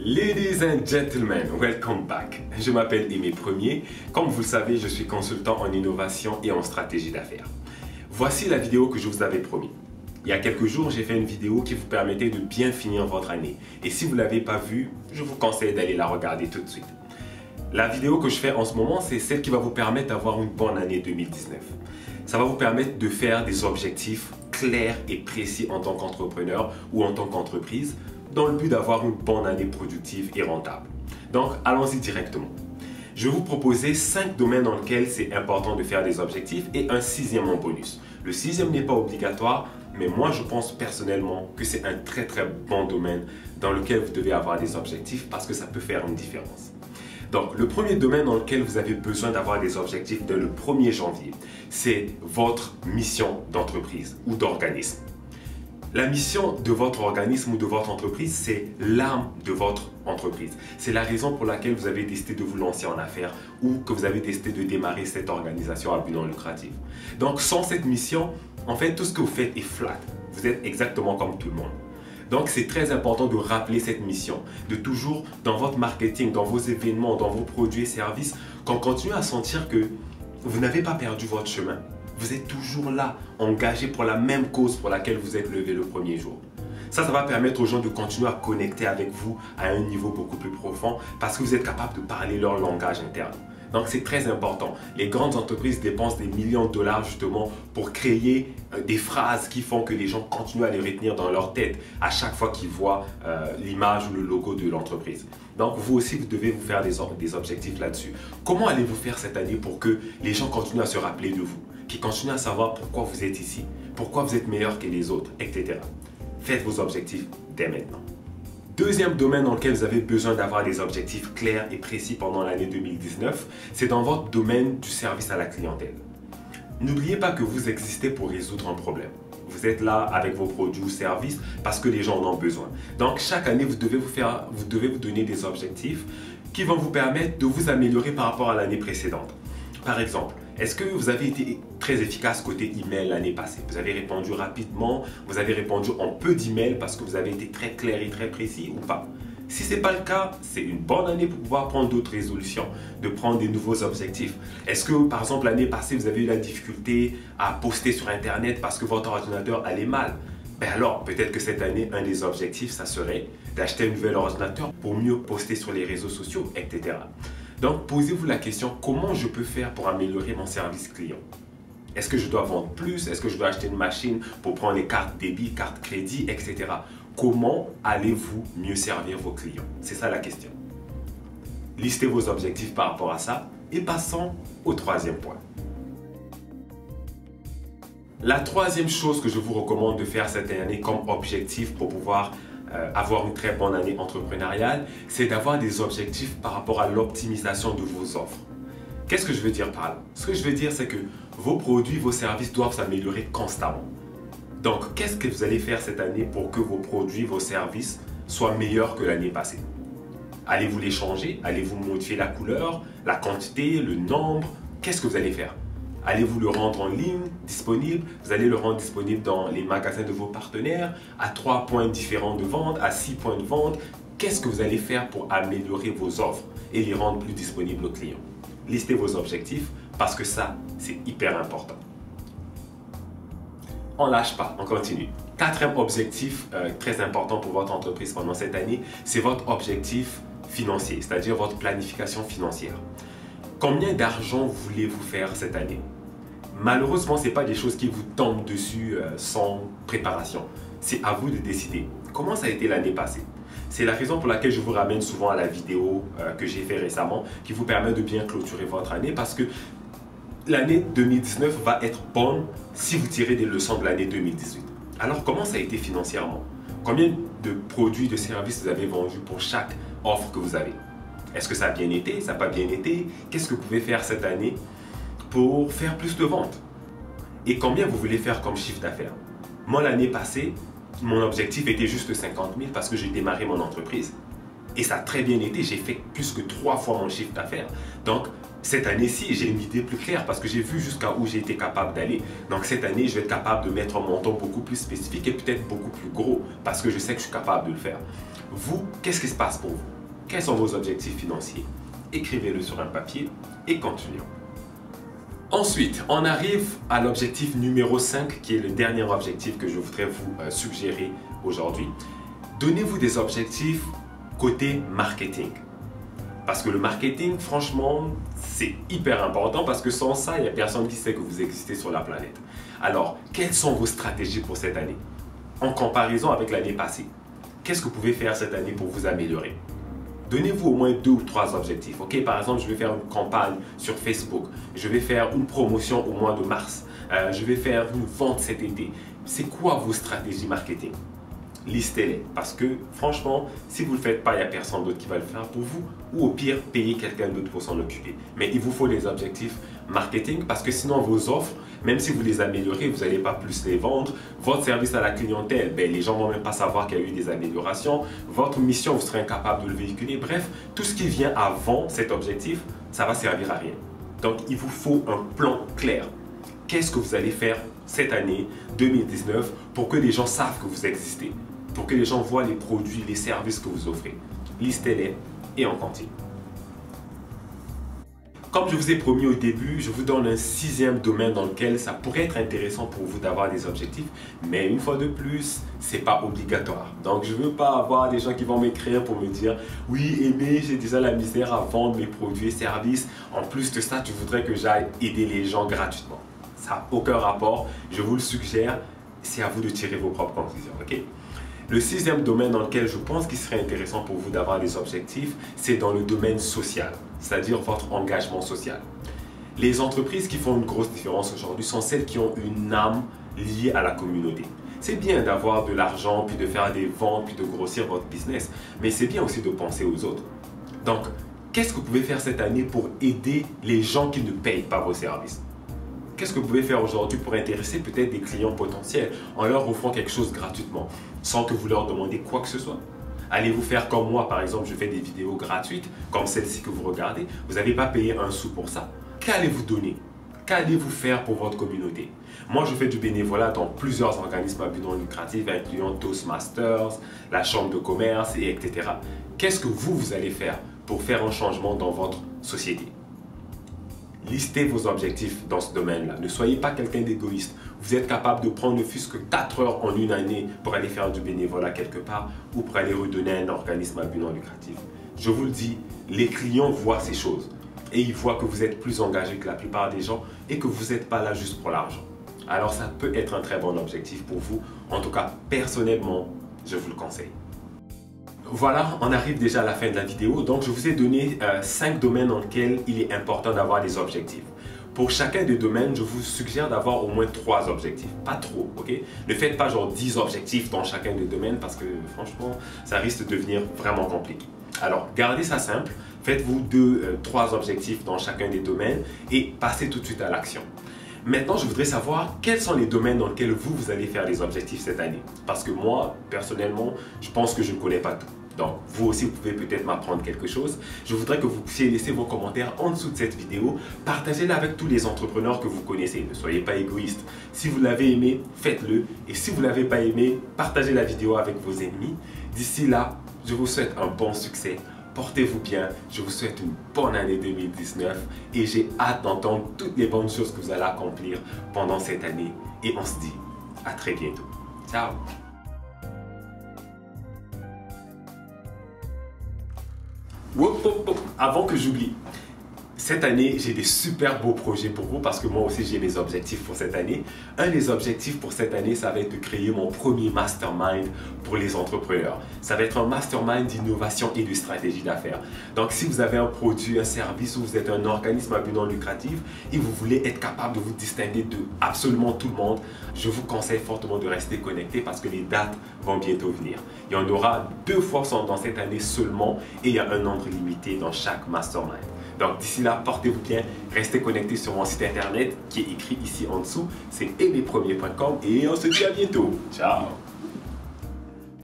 Ladies and gentlemen, welcome back. Je m'appelle Aimé Premier. Comme vous le savez, je suis consultant en innovation et en stratégie d'affaires. Voici la vidéo que je vous avais promis. Il y a quelques jours, j'ai fait une vidéo qui vous permettait de bien finir votre année. Et si vous ne l'avez pas vue, je vous conseille d'aller la regarder tout de suite. La vidéo que je fais en ce moment, c'est celle qui va vous permettre d'avoir une bonne année 2019. Ça va vous permettre de faire des objectifs clairs et précis en tant qu'entrepreneur ou en tant qu'entreprise, dans le but d'avoir une bonne année productive et rentable. Donc, allons-y directement. Je vais vous proposer 5 domaines dans lesquels c'est important de faire des objectifs et un sixième en bonus. Le sixième n'est pas obligatoire, mais moi je pense personnellement que c'est un très bon domaine dans lequel vous devez avoir des objectifs parce que ça peut faire une différence. Donc, le premier domaine dans lequel vous avez besoin d'avoir des objectifs dès le 1er janvier, c'est votre mission d'entreprise ou d'organisme. La mission de votre organisme ou de votre entreprise, c'est l'âme de votre entreprise. C'est la raison pour laquelle vous avez décidé de vous lancer en affaires ou que vous avez décidé de démarrer cette organisation à but non lucratif. Donc, sans cette mission, en fait, tout ce que vous faites est flat. Vous êtes exactement comme tout le monde. Donc, c'est très important de rappeler cette mission, de toujours, dans votre marketing, dans vos événements, dans vos produits et services, qu'on continue à sentir que vous n'avez pas perdu votre chemin. Vous êtes toujours là, engagé pour la même cause pour laquelle vous êtes levé le premier jour. Ça va permettre aux gens de continuer à connecter avec vous à un niveau beaucoup plus profond parce que vous êtes capable de parler leur langage interne. Donc, c'est très important. Les grandes entreprises dépensent des millions de dollars justement pour créer des phrases qui font que les gens continuent à les retenir dans leur tête à chaque fois qu'ils voient l'image ou le logo de l'entreprise. Donc, vous aussi, vous devez vous faire des objectifs là-dessus. Comment allez-vous faire cette année pour que les gens continuent à se rappeler de vous, qu'ils continuent à savoir pourquoi vous êtes ici, pourquoi vous êtes meilleur que les autres, etc. Faites vos objectifs dès maintenant. Deuxième domaine dans lequel vous avez besoin d'avoir des objectifs clairs et précis pendant l'année 2019, c'est dans votre domaine du service à la clientèle. N'oubliez pas que vous existez pour résoudre un problème. Vous êtes là avec vos produits ou services parce que les gens en ont besoin. Donc, chaque année, vous devez vous donner des objectifs qui vont vous permettre de vous améliorer par rapport à l'année précédente. Par exemple, est-ce que vous avez été très efficace côté email l'année passée? Vous avez répondu rapidement, vous avez répondu en peu d'emails parce que vous avez été très clair et très précis ou pas? Si ce n'est pas le cas, c'est une bonne année pour pouvoir prendre d'autres résolutions, de prendre des nouveaux objectifs. Est-ce que, par exemple, l'année passée, vous avez eu la difficulté à poster sur Internet parce que votre ordinateur allait mal? Ben alors, peut-être que cette année, un des objectifs, ça serait d'acheter un nouvel ordinateur pour mieux poster sur les réseaux sociaux, etc. Donc, posez-vous la question, comment je peux faire pour améliorer mon service client? Est-ce que je dois vendre plus? Est-ce que je dois acheter une machine pour prendre les cartes débit, cartes crédit, etc. Comment allez-vous mieux servir vos clients? C'est ça la question. Listez vos objectifs par rapport à ça et passons au troisième point. La troisième chose que je vous recommande de faire cette année comme objectif pour pouvoir avoir une très bonne année entrepreneuriale, c'est d'avoir des objectifs par rapport à l'optimisation de vos offres. Qu'est-ce que je veux dire par là? Ce que je veux dire, c'est que vos produits, vos services doivent s'améliorer constamment. Donc, qu'est-ce que vous allez faire cette année pour que vos produits, vos services soient meilleurs que l'année passée? Allez-vous les changer? Allez-vous modifier la couleur, la quantité, le nombre? Qu'est-ce que vous allez faire? Allez-vous le rendre en ligne, disponible? Vous allez le rendre disponible dans les magasins de vos partenaires, à 3 points différents de vente, à 6 points de vente. Qu'est-ce que vous allez faire pour améliorer vos offres et les rendre plus disponibles aux clients? Listez vos objectifs parce que ça, c'est hyper important. On ne lâche pas, on continue. Quatrième objectif très important pour votre entreprise pendant cette année, c'est votre objectif financier, c'est-à-dire votre planification financière. Combien d'argent voulez-vous faire cette année? Malheureusement, ce n'est pas des choses qui vous tombent dessus sans préparation. C'est à vous de décider. Comment ça a été l'année passée? C'est la raison pour laquelle je vous ramène souvent à la vidéo que j'ai fait récemment qui vous permet de bien clôturer votre année parce que l'année 2019 va être bonne si vous tirez des leçons de l'année 2018. Alors, comment ça a été financièrement? Combien de produits, de services vous avez vendus pour chaque offre que vous avez? Est-ce que ça a bien été? Ça n'a pas bien été? Qu'est-ce que vous pouvez faire cette année pour faire plus de ventes? Et combien vous voulez faire comme chiffre d'affaires? Moi, l'année passée, mon objectif était juste 50 000 parce que j'ai démarré mon entreprise. Et ça a très bien été. J'ai fait plus que 3 fois mon chiffre d'affaires. Donc, cette année-ci, j'ai une idée plus claire parce que j'ai vu jusqu'à où j'ai été capable d'aller. Donc, cette année, je vais être capable de mettre un montant beaucoup plus spécifique et peut-être beaucoup plus gros parce que je sais que je suis capable de le faire. Vous, qu'est-ce qui se passe pour vous? Quels sont vos objectifs financiers? Écrivez-le sur un papier et continuons. Ensuite, on arrive à l'objectif numéro 5 qui est le dernier objectif que je voudrais vous suggérer aujourd'hui. Donnez-vous des objectifs côté marketing. Parce que le marketing, franchement, c'est hyper important parce que sans ça, il n'y a personne qui sait que vous existez sur la planète. Alors, quelles sont vos stratégies pour cette année? En comparaison avec l'année passée, qu'est-ce que vous pouvez faire cette année pour vous améliorer? Donnez-vous au moins 2 ou 3 objectifs. Ok, par exemple, je vais faire une campagne sur Facebook. Je vais faire une promotion au mois de mars. Je vais faire une vente cet été. C'est quoi vos stratégies marketing? Listez-les. Parce que franchement, si vous ne le faites pas, il n'y a personne d'autre qui va le faire pour vous. Ou au pire, payez quelqu'un d'autre pour s'en occuper. Mais il vous faut des objectifs marketing parce que sinon vos offres, même si vous les améliorez, vous n'allez pas plus les vendre. Votre service à la clientèle, les gens ne vont même pas savoir qu'il y a eu des améliorations. Votre mission, vous serez incapable de le véhiculer. Bref, tout ce qui vient avant cet objectif, ça va servir à rien. Donc, il vous faut un plan clair. Qu'est-ce que vous allez faire cette année 2019 pour que les gens savent que vous existez? Pour que les gens voient les produits, les services que vous offrez. Listez-les et on continue. Comme je vous ai promis au début, je vous donne un 6e domaine dans lequel ça pourrait être intéressant pour vous d'avoir des objectifs. Mais une fois de plus, ce n'est pas obligatoire. Donc je ne veux pas avoir des gens qui vont m'écrire pour me dire « Oui, Aimé, j'ai déjà la misère à vendre mes produits et services. En plus de ça, tu voudrais que j'aille aider les gens gratuitement. » Ça n'a aucun rapport. Je vous le suggère. C'est à vous de tirer vos propres conclusions. Ok? Le 6e domaine dans lequel je pense qu'il serait intéressant pour vous d'avoir des objectifs, c'est dans le domaine social, c'est-à-dire votre engagement social. Les entreprises qui font une grosse différence aujourd'hui sont celles qui ont une âme liée à la communauté. C'est bien d'avoir de l'argent, puis de faire des ventes, puis de grossir votre business, mais c'est bien aussi de penser aux autres. Donc, qu'est-ce que vous pouvez faire cette année pour aider les gens qui ne payent pas vos services? Qu'est-ce que vous pouvez faire aujourd'hui pour intéresser peut-être des clients potentiels en leur offrant quelque chose gratuitement, sans que vous leur demandiez quoi que ce soit? Allez-vous faire comme moi, par exemple, je fais des vidéos gratuites, comme celle-ci que vous regardez, vous n'avez pas payé un sou pour ça. Qu'allez-vous donner? Qu'allez-vous faire pour votre communauté? Moi, je fais du bénévolat dans plusieurs organismes à but non lucratif, incluant Toastmasters, la Chambre de commerce, etc. Qu'est-ce que vous allez faire pour faire un changement dans votre société? Listez vos objectifs dans ce domaine-là. Ne soyez pas quelqu'un d'égoïste. Vous êtes capable de prendre ne fût-ce que 4 heures en une année pour aller faire du bénévolat quelque part ou pour aller redonner à un organisme à but non lucratif. Je vous le dis, les clients voient ces choses et ils voient que vous êtes plus engagé que la plupart des gens et que vous n'êtes pas là juste pour l'argent. Alors ça peut être un très bon objectif pour vous. En tout cas, personnellement, je vous le conseille. Voilà, on arrive déjà à la fin de la vidéo. Donc, je vous ai donné 5 domaines dans lesquels il est important d'avoir des objectifs. Pour chacun des domaines, je vous suggère d'avoir au moins 3 objectifs. Pas trop, ok? Ne faites pas genre 10 objectifs dans chacun des domaines parce que franchement, ça risque de devenir vraiment compliqué. Alors, gardez ça simple. Faites-vous 2-3 objectifs dans chacun des domaines et passez tout de suite à l'action. Maintenant, je voudrais savoir quels sont les domaines dans lesquels vous allez faire des objectifs cette année. Parce que moi, personnellement, je pense que je ne connais pas tout. Donc, vous aussi, vous pouvez peut-être m'apprendre quelque chose. Je voudrais que vous puissiez laisser vos commentaires en dessous de cette vidéo. Partagez-la avec tous les entrepreneurs que vous connaissez. Ne soyez pas égoïste. Si vous l'avez aimé, faites-le. Et si vous ne l'avez pas aimé, partagez la vidéo avec vos ennemis. D'ici là, je vous souhaite un bon succès. Portez-vous bien, je vous souhaite une bonne année 2019 et j'ai hâte d'entendre toutes les bonnes choses que vous allez accomplir pendant cette année. Et on se dit à très bientôt. Ciao! Avant que j'oublie, cette année, j'ai des super beaux projets pour vous parce que moi aussi, j'ai mes objectifs pour cette année. Un des objectifs pour cette année, ça va être de créer mon premier mastermind pour les entrepreneurs. Ça va être un mastermind d'innovation et de stratégie d'affaires. Donc, si vous avez un produit, un service ou vous êtes un organisme à but non lucratif et vous voulez être capable de vous distinguer de absolument tout le monde, je vous conseille fortement de rester connecté parce que les dates vont bientôt venir. Il y en aura 2 fois dans cette année seulement et il y a un nombre limité dans chaque mastermind. Donc d'ici là, portez-vous bien, restez connectés sur mon site internet qui est écrit ici en dessous, c'est aimerpremier.com et on se dit à bientôt. Ciao!